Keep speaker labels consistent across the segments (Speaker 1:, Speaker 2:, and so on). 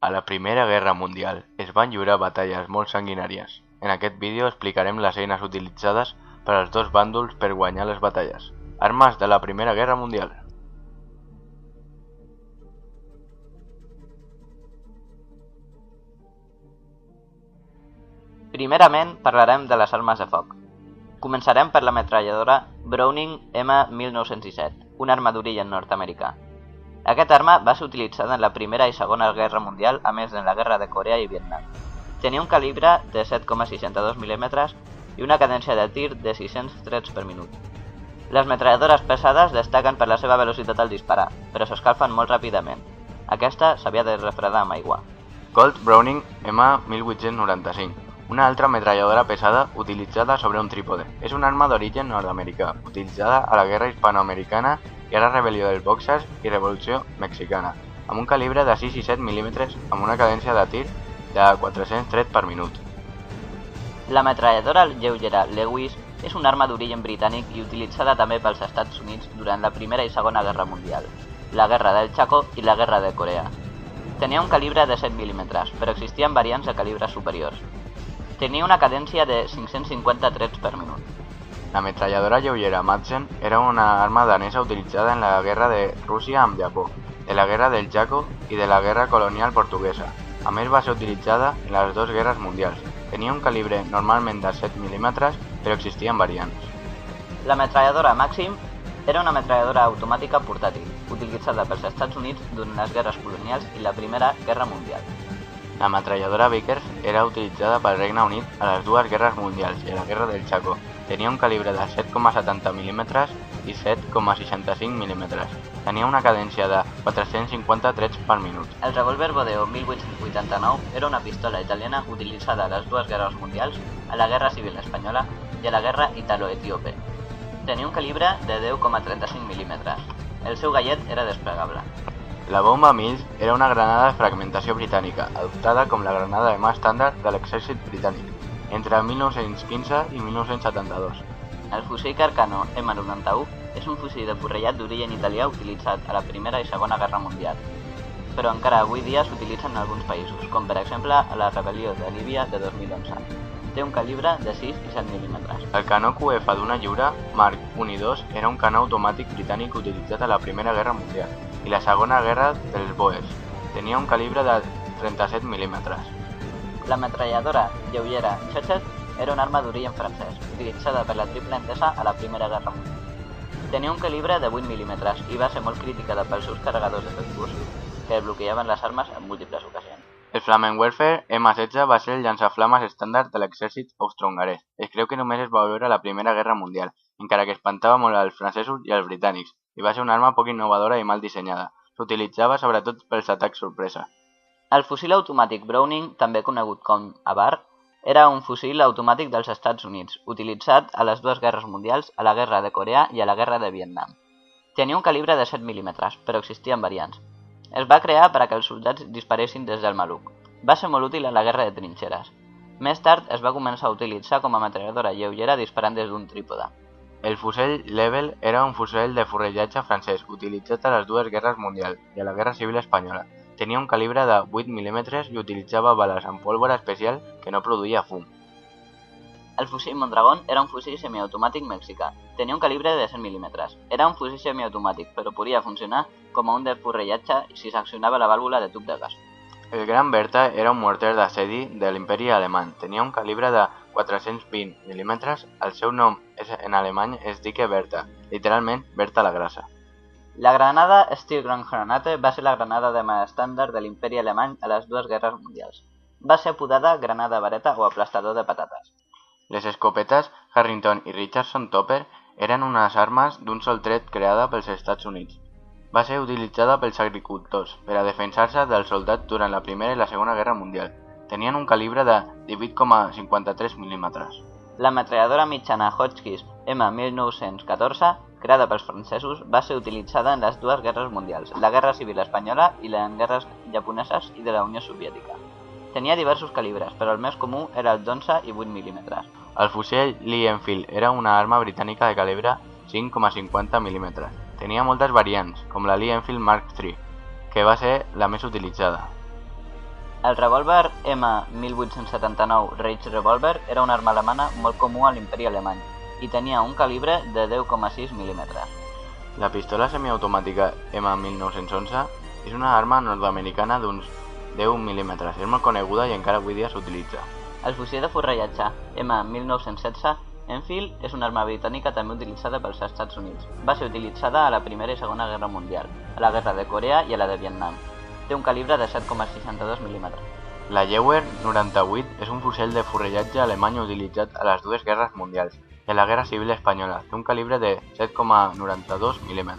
Speaker 1: A la Primera Guerra Mundial es van lliurar batalles molt sanguinàries. En aquest vídeo explicarem les eines utilitzades per als dos bàndols per guanyar les batalles. Armes de la Primera Guerra Mundial.
Speaker 2: Primerament parlarem de les armes de foc. Començarem per la metralladora Browning M1917, una arma d'origen nord-americà. Aquesta arma va ser utilitzada en la Primera i Segona Guerra Mundial, a més en la Guerra de Corea i Vietnam. Tenia un calibre de 7,62 mm i una cadència de tir de 600 trets per minut. Les metralladores pesades destaquen per la seva velocitat al disparar, però s'escalfen molt ràpidament. Aquesta s'havia de refredar amb aigua.
Speaker 1: Colt Browning M1895, una altra metralladora pesada utilitzada sobre un trípode. És una arma d'origen nord-americà, utilitzada a la Guerra Hispanoamericana i a la Rebel·lió dels Bòxers i Revolució Mexicana, amb un calibre de 6 i 7 mm amb una cadència de tir de 400 trets per minut.
Speaker 2: La metralladora lleugera Lewis és una arma d'origen britànic i utilitzada també pels Estats Units durant la Primera i Segona Guerra Mundial, la Guerra del Chaco i la Guerra de Corea. Tenia un calibre de 7 mm, però existien variants de calibres superiors. Tenia una cadència de 550 trets per minut.
Speaker 1: La metralladora lleugera Madsen era una arma danesa utilitzada en la guerra de Rússia amb Japó, de la guerra del Chaco i de la guerra colonial portuguesa. A més va ser utilitzada en les dues guerres mundials. Tenia un calibre normalment de 7 mm, però existien variants.
Speaker 2: La metralladora Maxim era una metralladora automàtica portàtil, utilitzada pels Estats Units durant les guerres colonials i la Primera Guerra Mundial.
Speaker 1: La metralladora Vickers era utilitzada pel Regne Unit a les dues guerres mundials i a la guerra del Chaco. Tenia un calibre de 7,70 mm i 7,65 mm. Tenia una cadència de 450 trets per minut.
Speaker 2: El revòlver Bodeo 1889 era una pistola italiana utilitzada a les dues guerres mundials, a la Guerra Civil Espanyola i a la Guerra Italo-Etíope. Tenia un calibre de 10,35 mm. El seu gallet era desplegable.
Speaker 1: La bomba Mills era una granada de fragmentació britànica, adoptada com la granada de mà estàndard de l'exèrcit britànic, entre 1915 i 1972.
Speaker 2: El fusil Carcano M91 és un fusil de forrellat d'origen italià utilitzat a la Primera i Segona Guerra Mundial, però encara avui dia s'utilitza en alguns països, com per exemple a la rebel·lió de Líbia de 2011. Té un calibre de 6 i 7 mm.
Speaker 1: El canó QF d'una lliura Mark I i II era un canó automàtic britànic utilitzat a la Primera Guerra Mundial i la Segona Guerra dels Boers. Tenia un calibre de 37 mm.
Speaker 2: La metralladora lleugera Chechet era una arma d'origen francès, utilitzada per la Triple Entesa a la Primera Guerra Mundial. Tenia un calibre de 8 mm i va ser molt criticada pels seus carregadors defectuosos, que bloquejaven les armes en múltiples ocasions.
Speaker 1: El Flammenwerfer M16 va ser el llançaflames estàndard de l'exèrcit austrohongarès. Es creu que només es va veure a la Primera Guerra Mundial, encara que espantava molt als francesos i als britànics, i va ser una arma poc innovadora i mal dissenyada. S'utilitzava sobretot pels atacs sorpresa.
Speaker 2: El fusil automàtic Browning, també conegut com AVAR, era un fusil automàtic dels Estats Units, utilitzat a les dues guerres mundials, a la Guerra de Corea i a la Guerra de Vietnam. Tenia un calibre de 7 mm, però existien variants. Es va crear per a que els soldats disparessin des del maluc. Va ser molt útil a la Guerra de Trinxeres. Més tard es va començar a utilitzar com a metralladora lleugera disparant des d'un trípode.
Speaker 1: El fusell Lebel era un fusell de forrellatge francès utilitzat a les dues guerres mundials i a la Guerra Civil Espanyola. Tenia un calibre de 8 mm i utilitzava bales amb pólvora especial que no produïa fum.
Speaker 2: El fusil Mondragón era un fusil semiautomàtic mexicà. Tenia un calibre de 100 mm. Era un fusil semiautomàtic, però podia funcionar com a un de forrellatge si s'accionava la vàlvula de tub de gas.
Speaker 1: El Gran Bertha era un morter d'assedi de l'imperi alemany. Tenia un calibre de 420 mm. El seu nom en alemany és Dicke Bertha, literalment Berta la Grassa.
Speaker 2: La granada Sturmgranate va ser la granada de mà estàndard de l'imperi alemany a les dues guerres mundials. Va ser apodada granada vareta o aplastador de patates.
Speaker 1: Les escopetes Harrington i Richardson Topper eren unes armes d'un sol tret creada pels Estats Units. Va ser utilitzada pels agricultors per a defensar-se dels soldats durant la Primera i la Segona Guerra Mundial. Tenien un calibre de 18,53 mm.
Speaker 2: La metralladora mitjana Hotchkiss M1914, creada pels francesos, va ser utilitzada en les dues guerres mundials, la Guerra Civil Espanyola i les guerres japoneses i de la Unió Soviètica. Tenia diversos calibres, però el més comú era el d'11 i 8 mm.
Speaker 1: El fusell Lee Enfield era una arma britànica de calibre 5,50 mm. Tenia moltes variants, com la Lee Enfield Mark III, que va ser la més utilitzada.
Speaker 2: El revòlver M1879 Rage Revolver era una arma alemana molt comú a l'imperi alemany i tenia un calibre de 10,6 mm.
Speaker 1: La pistola semiautomàtica M1911 és una arma nord-americana d'uns 10 mm. És molt coneguda i encara avui dia s'utilitza.
Speaker 2: El fusil de forrellatge M1916 Enfield és una arma britànica també utilitzada pels Estats Units. Va ser utilitzada a la Primera i Segona Guerra Mundial, a la Guerra de Corea i a la de Vietnam. Té un calibre de 7,62 mm.
Speaker 1: La Jaeger 98 és un fusell de forrellatge alemany utilitzat a les dues guerres mundials i a la Guerra Civil Espanyola. Té un calibre de 7,92 mm.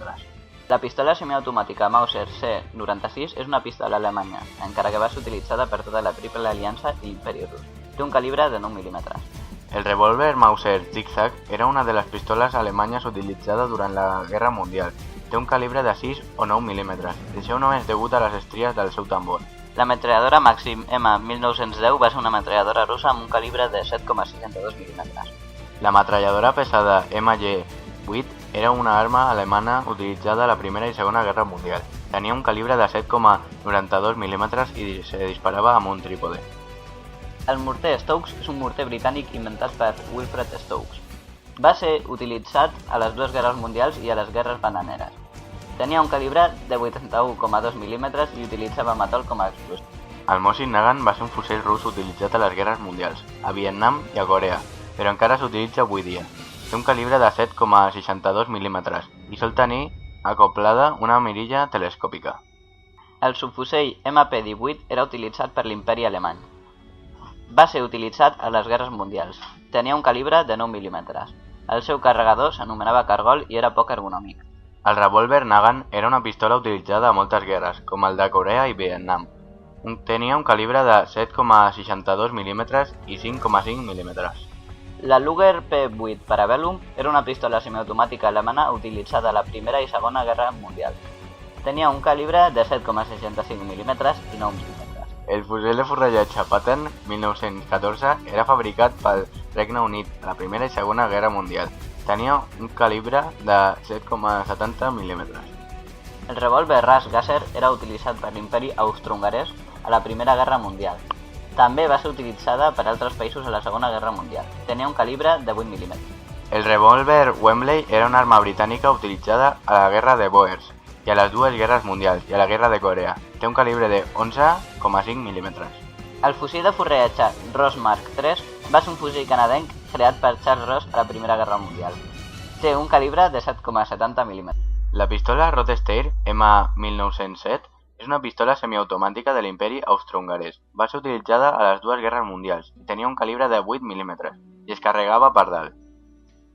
Speaker 2: La pistola semiautomàtica Mauser C96 és una pistola alemanya, encara que va ser utilitzada per tota la Triple Aliança i l'Imperi Rus. Té un calibre de 9 mm.
Speaker 1: El revòlver Mauser Zigzag era una de les pistoles alemanyes utilitzada durant la Guerra Mundial. Té un calibre de 6 o 9 mm. Això només degut a les estries del seu tambor.
Speaker 2: La metralladora Maxim M1910 va ser una metralladora russa amb un calibre de 7,62 mm.
Speaker 1: La metralladora pesada MG8 era una arma alemana utilitzada a la Primera i Segona Guerra Mundial. Tenia un calibre de 7,92 mm i se disparava amb un trípode.
Speaker 2: El morter Stokes és un morter britànic inventat per Wilfred Stokes. Va ser utilitzat a les dues guerres mundials i a les guerres bananeres. Tenia un calibre de 81,2 mm i utilitzava metall com a explosiu.
Speaker 1: El Mosin Nagant va ser un fusell rus utilitzat a les guerres mundials, a Vietnam i a Corea, però encara s'utilitza avui dia. Té un calibre de 7,62 mm i sol tenir acoplada una mirilla telescòpica.
Speaker 2: El subfusell MP-18 era utilitzat per l'Imperi Alemany. Va ser utilitzat a les guerres mundials. Tenia un calibre de 9 mm. El seu carregador s'anomenava cargol i era poc ergonòmic.
Speaker 1: El revòlver Nagant era una pistola utilitzada a moltes guerres, com el de Corea i Vietnam. Tenia un calibre de 7,62 mm i 5,5 mm.
Speaker 2: La Luger P8 Parabellum era una pistola semiautomàtica alemana utilitzada a la Primera i Segona Guerra Mundial. Tenia un calibre de 7,65 mm i 9 mm.
Speaker 1: El fusell de forrellatge Patton 1914 era fabricat pel Regne Unit a la Primera i Segona Guerra Mundial. Tenia un calibre de 7,70 mm.
Speaker 2: El revòlver Ras-Gasser era utilitzat per l'Imperi Austrohongarès a la Primera Guerra Mundial. També va ser utilitzada per altres països a la Segona Guerra Mundial. Tenia un calibre de 8 mm.
Speaker 1: El revòlver Wembley era una arma britànica utilitzada a la Guerra de Boers i a les dues guerres mundials i a la Guerra de Corea. Té un calibre de 11,5 mm.
Speaker 2: El fusil de forrellatge Ross Mark III va ser un fusil canadenc creat per Charles Ross a la Primera Guerra Mundial. Té un calibre de 7,70 mm.
Speaker 1: La pistola Rotesteir M1907 és una pistola semiautomàtica de l'Imperi Austrohongarès. Va ser utilitzada a les dues guerres mundials i tenia un calibre de 8 mm i es carregava per dalt.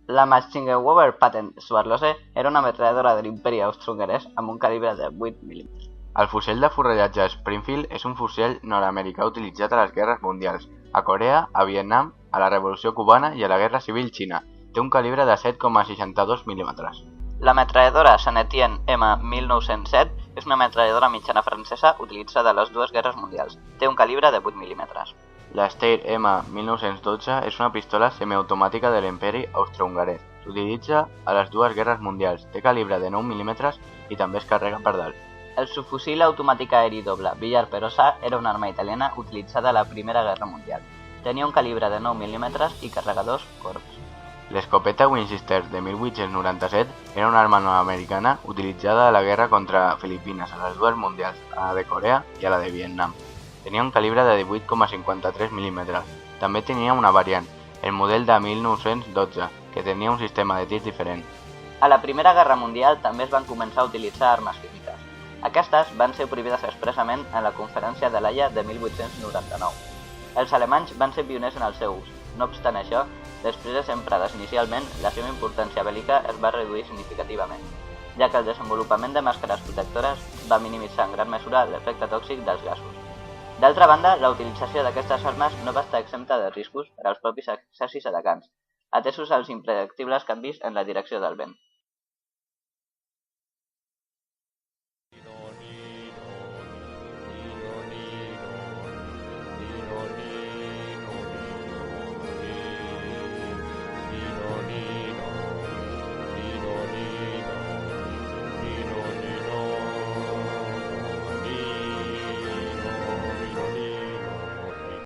Speaker 2: La Maschinengewehr Patton Swordlose era una metralladora de l'Imperi Austrohongarès amb un calibre de 8 mm.
Speaker 1: El fusell de forrellatge Springfield és un fusell nord-americà utilitzat a les guerres mundials, a Corea, a Vietnam, a la Revolució Cubana i a la Guerra Civil Xina. Té un calibre de 7,62 mm.
Speaker 2: La metralladora Saint-Étienne M1907 és una metralladora mitjana francesa utilitzada a les dues guerres mundials. Té un calibre de 8 mm.
Speaker 1: La Steyr M1912 és una pistola semiautomàtica de l'Imperi Austrohongarès. S'utilitza a les dues guerres mundials. Té calibre de 9 mm i també es carrega per dalt.
Speaker 2: El subfusil automàtic aeri doble Villar Perosa era una arma italiana utilitzada a la Primera Guerra Mundial. Tenia un calibre de 9 mm i carregadors corbs.
Speaker 1: L'escopeta Winchester de 1897 era una arma nord-americana utilitzada a la guerra contra Filipines a les dues mundials, a la de Corea i a la de Vietnam. Tenia un calibre de 18,53 mm. També tenia una variant, el model de 1912, que tenia un sistema de tirs diferent.
Speaker 2: A la Primera Guerra Mundial també es van començar a utilitzar armes químiques. Aquestes van ser prohibides expressament en la Conferència de l'Haia de 1899. Els alemanys van ser pioners en el seu ús. No obstant això, després de ser emprades inicialment, la seva importància bèl·lica es va reduir significativament, ja que el desenvolupament de màscares protectores va minimitzar en gran mesura l'efecte tòxic dels gasos. D'altra banda, la utilització d'aquestes armes no va estar exempta de riscos per als propis exèrcits atacants, atesos als impredictibles canvis en la direcció del vent.